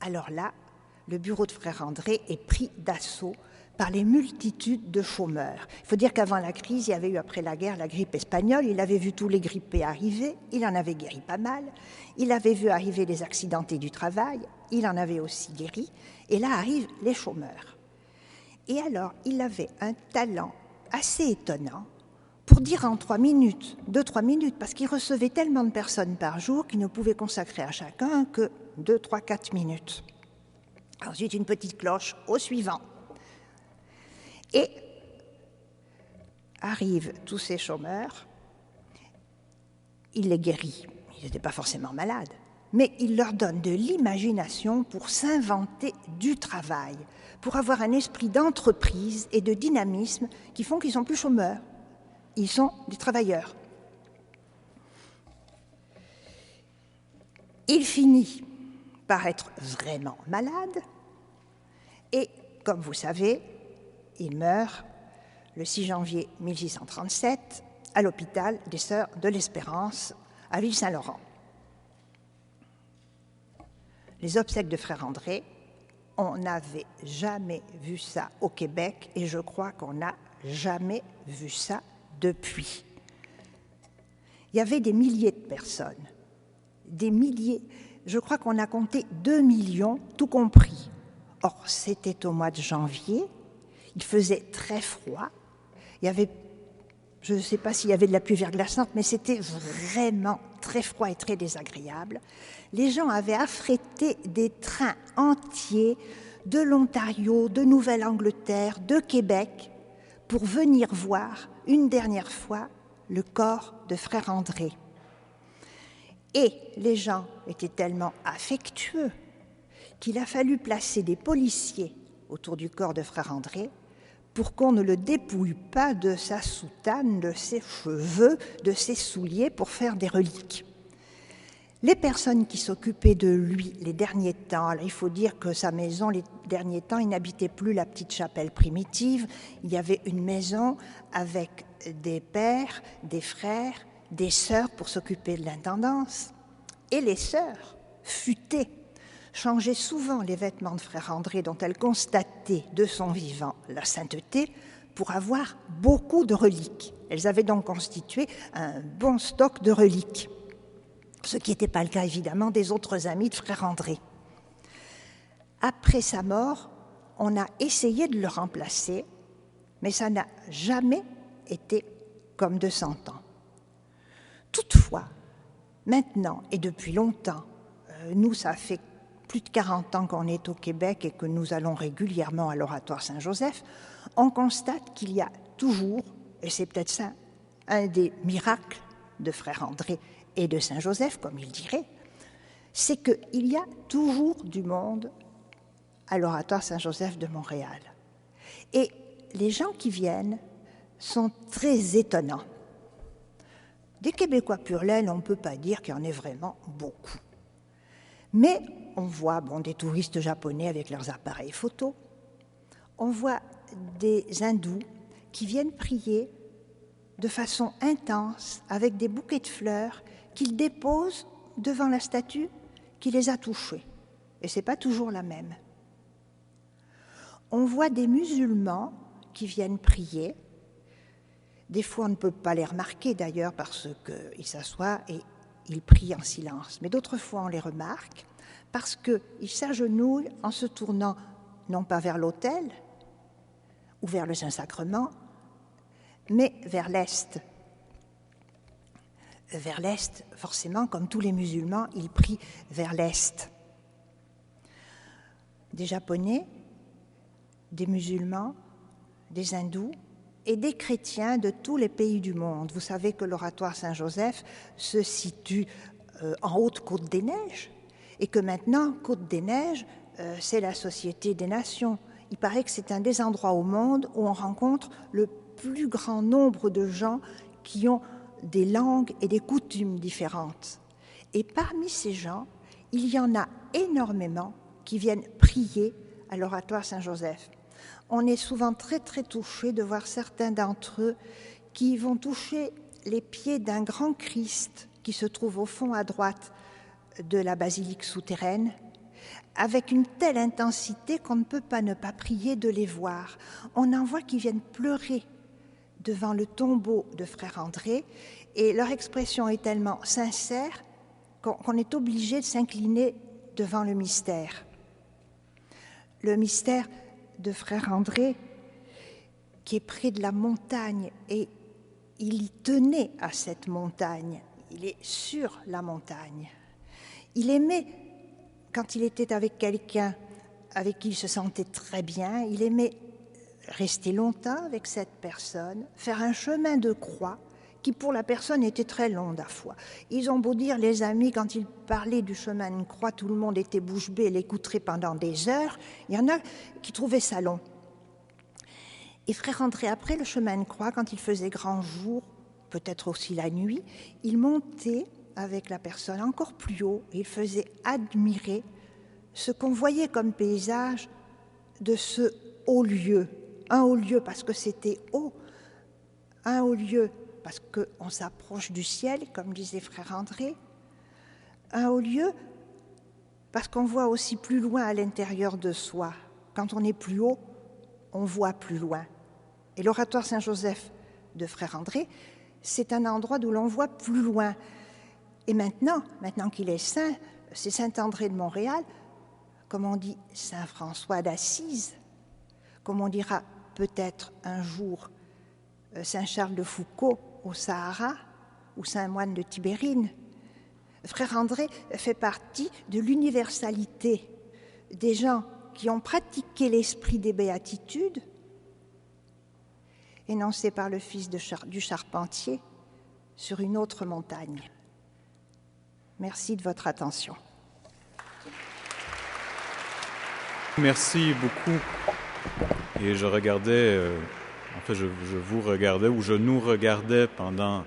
Alors là, le bureau de frère André est pris d'assaut par les multitudes de chômeurs. Il faut dire qu'avant la crise, il y avait eu après la guerre la grippe espagnole, il avait vu tous les grippés arriver, il en avait guéri pas mal, il avait vu arriver les accidentés du travail, il en avait aussi guéri, et là arrivent les chômeurs. Et alors, il avait un talent assez étonnant pour dire en 3 minutes, 2-3 minutes, parce qu'il recevait tellement de personnes par jour qu'il ne pouvait consacrer à chacun que 2, 3, 4 minutes. Ensuite, une petite cloche au suivant. Et arrivent tous ces chômeurs, il les guérit. Ils n'étaient pas forcément malades, mais il leur donne de l'imagination pour s'inventer du travail, pour avoir un esprit d'entreprise et de dynamisme qui font qu'ils ne sont plus chômeurs. Ils sont des travailleurs. Il finit par être vraiment malade. Et, comme vous savez, il meurt le 6 janvier 1637 à l'hôpital des Sœurs de l'Espérance à Ville-Saint-Laurent. Les obsèques de Frère André, on n'avait jamais vu ça au Québec et je crois qu'on n'a jamais vu ça depuis. Il y avait des milliers de personnes, des milliers, je crois qu'on a compté 2 millions, tout compris. Or, c'était au mois de janvier, il faisait très froid, il y avait, je ne sais pas s'il y avait de la pluie verglaçante, mais c'était vraiment très froid et très désagréable. Les gens avaient affrété des trains entiers de l'Ontario, de Nouvelle-Angleterre, de Québec, pour venir voir une dernière fois le corps de Frère André. Et les gens étaient tellement affectueux qu'il a fallu placer des policiers autour du corps de Frère André pour qu'on ne le dépouille pas de sa soutane, de ses cheveux, de ses souliers pour faire des reliques. Les personnes qui s'occupaient de lui les derniers temps, alors il faut dire que sa maison, les derniers temps, il n'habitait plus la petite chapelle primitive, il y avait une maison avec des pères, des frères, des sœurs pour s'occuper de l'intendance. Et les sœurs, futées, changeaient souvent les vêtements de Frère André dont elles constataient de son vivant la sainteté pour avoir beaucoup de reliques. Elles avaient donc constitué un bon stock de reliques, ce qui n'était pas le cas évidemment des autres amis de Frère André. Après sa mort, on a essayé de le remplacer, mais ça n'a jamais été comme de 100 ans. Toutefois, maintenant et depuis longtemps, nous, ça fait plus de 40 ans qu'on est au Québec et que nous allons régulièrement à l'Oratoire Saint-Joseph, on constate qu'il y a toujours, et c'est peut-être ça, un des miracles de Frère André et de Saint-Joseph, comme il dirait, c'est qu'il y a toujours du monde à l'Oratoire Saint-Joseph de Montréal. Et les gens qui viennent sont très étonnants. Des Québécois pur laine, on ne peut pas dire qu'il y en ait vraiment beaucoup. Mais on voit des touristes japonais avec leurs appareils photo, on voit des hindous qui viennent prier de façon intense avec des bouquets de fleurs qu'ils déposent devant la statue qui les a touchés. Et ce n'est pas toujours la même. On voit des musulmans qui viennent prier. Des fois, on ne peut pas les remarquer d'ailleurs parce qu'ils s'assoient et ils prient en silence. Mais d'autres fois, on les remarque parce qu'ils s'agenouillent en se tournant non pas vers l'autel ou vers le Saint-Sacrement, mais vers l'Est. Vers l'Est, forcément, comme tous les musulmans, ils prient vers l'Est. Des Japonais, des musulmans, des hindous et des chrétiens de tous les pays du monde. Vous savez que l'Oratoire Saint-Joseph se situe en Haute-Côte-des-Neiges et que maintenant, Côte-des-Neiges, c'est la Société des Nations. Il paraît que c'est un des endroits au monde où on rencontre le plus grand nombre de gens qui ont des langues et des coutumes différentes. Et parmi ces gens, il y en a énormément qui viennent prier à l'Oratoire Saint-Joseph. On est souvent très très touchés de voir certains d'entre eux qui vont toucher les pieds d'un grand Christ qui se trouve au fond à droite de la basilique souterraine, avec une telle intensité qu'on ne peut pas ne pas prier de les voir. On en voit qui viennent pleurer devant le tombeau de Frère André, et leur expression est tellement sincère qu'on est obligé de s'incliner devant le mystère. Le mystère de Frère André, qui est près de la montagne, et il y tenait à cette montagne, il est sur la montagne. Il aimait, quand il était avec quelqu'un avec qui il se sentait très bien, il aimait rester longtemps avec cette personne, faire un chemin de croix qui pour la personne était très long à la fois. Ils ont beau dire, les amis, quand ils parlaient du chemin de croix, tout le monde était bouche bée et l'écouterait pendant des heures. Il y en a qui trouvaient ça long. Et Frère André, après le chemin de croix, quand il faisait grand jour, peut-être aussi la nuit, il montait avec la personne encore plus haut et il faisait admirer ce qu'on voyait comme paysage de ce haut lieu. Un haut lieu parce que c'était haut, un haut lieu parce qu'on s'approche du ciel, comme disait frère André, un haut lieu parce qu'on voit aussi plus loin à l'intérieur de soi. Quand on est plus haut, on voit plus loin. Et l'oratoire Saint-Joseph de frère André, c'est un endroit d'où l'on voit plus loin. Et maintenant qu'il est saint, c'est Saint-André de Montréal, comme on dit Saint-François d'Assise, comme on dira peut-être un jour Saint-Charles de Foucault au Sahara ou Saint-Moine de Tibérine. Frère André fait partie de l'universalité des gens qui ont pratiqué l'esprit des béatitudes, énoncé par le fils du charpentier sur une autre montagne. Merci de votre attention. Merci beaucoup. Et je regardais, je vous regardais, ou je nous regardais pendant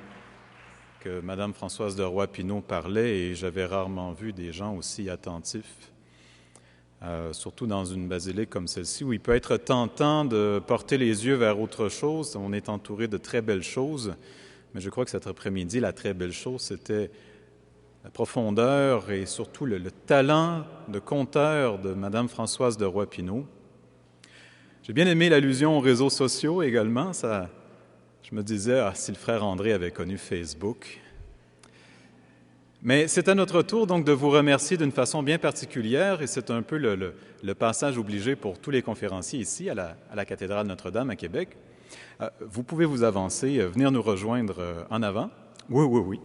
que Madame Françoise de Roy-Pinot parlait, et j'avais rarement vu des gens aussi attentifs, surtout dans une basilique comme celle-ci, où il peut être tentant de porter les yeux vers autre chose. On est entouré de très belles choses, mais je crois que cet après-midi, la très belle chose, c'était la profondeur et surtout le talent de conteur de Madame Françoise de Roy-Pinot. J'ai bien aimé l'allusion aux réseaux sociaux également. Je me disais, si le frère André avait connu Facebook. Mais c'est à notre tour donc de vous remercier d'une façon bien particulière, et c'est un peu le passage obligé pour tous les conférenciers ici à la cathédrale Notre-Dame à Québec. Vous pouvez vous avancer, venir nous rejoindre en avant. Oui.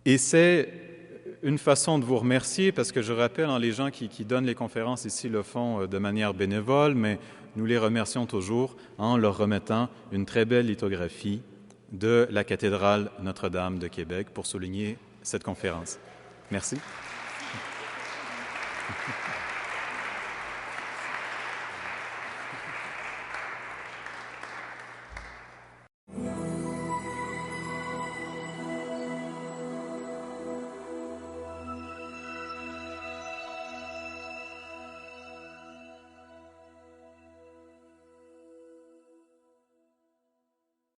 Et c'est une façon de vous remercier, parce que je rappelle, les gens qui donnent les conférences ici le font de manière bénévole, mais nous les remercions toujours en leur remettant une très belle lithographie de la cathédrale Notre-Dame de Québec pour souligner cette conférence. Merci.